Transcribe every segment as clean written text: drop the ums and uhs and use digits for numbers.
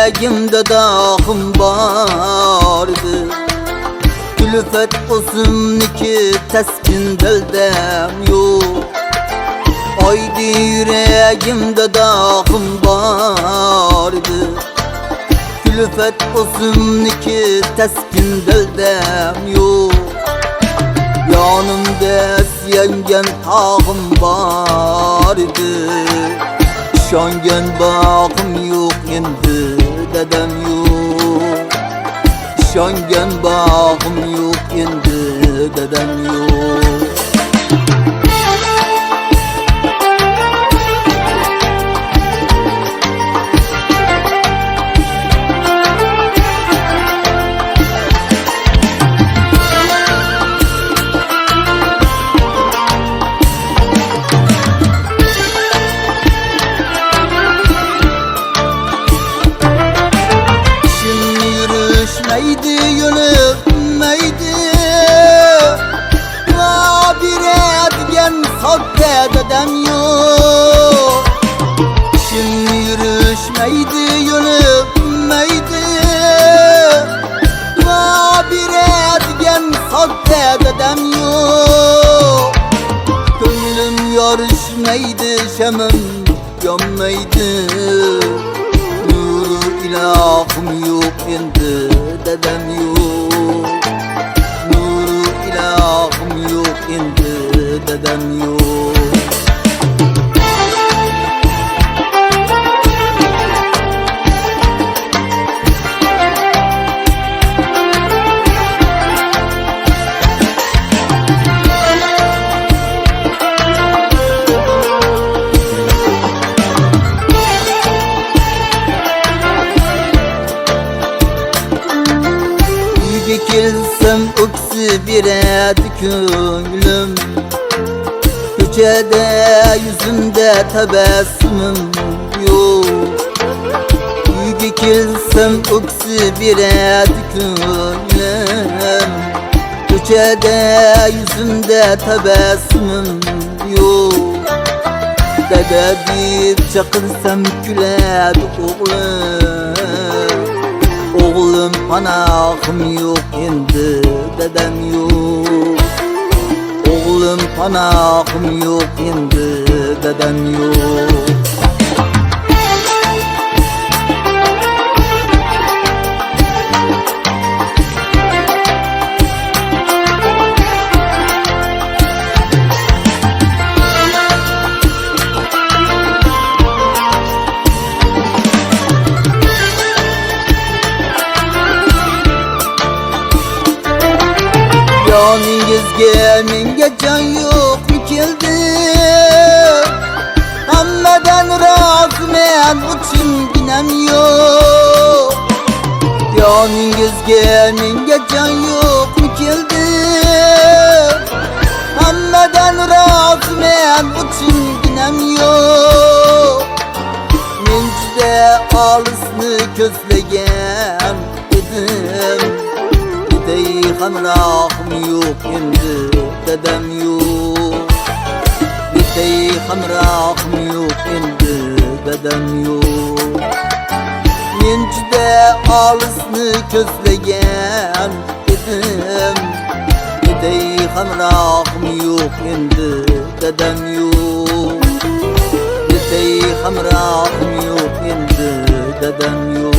yüreğimde dağım vardı. Külfet olsun ki teskin deldem yok. Haydi yüreğimde dağım vardı. Külfet olsun ki teskin deldem yok. Yanımda yengen tağım vardı. Şongen bağım yok endi dedem yok. Şongen bağım yok endi dedem yok. Neydi yönetmeydi bir etken sahte dedem yok. Şimdi yürüşmeydi yönetmeydi bir etken sahte dedem yok. Gönlüm yarışmaydı şemim yanmaydı. Nuru ilahım yok endi dedem yok. Nuru ilahım yok endi dedem yok. Dikilsem öksü bir könlüm. Köçede yüzümde tebessümüm yok. Dikilsem öksü bir könlüm. Köçede yüzümde tebessümüm yok. Dede deyip çakırsam güler oğlum. Oğlum panahım yok endi dedem yok. Oğlum panahım yok endi dedem yok. Caningizge menga can yok mu keldi? Hammadan razı men uchun ginam yok. Caningizge menga can yok mu keldi? Hammadan razı men uchun ginam yok. Men juda olisni ko'zlagan edim. Hamrahım yok endi dedem yok. Bitey hamrahım yok endi dedem yok. Men juda olisni ko'zlagan edim. Bitey hamrahım yok endi dedem yok. Bitey hamrahım yok endi dedem yok.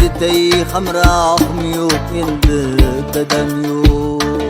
Bitey hamrahım yok endi dedem yok.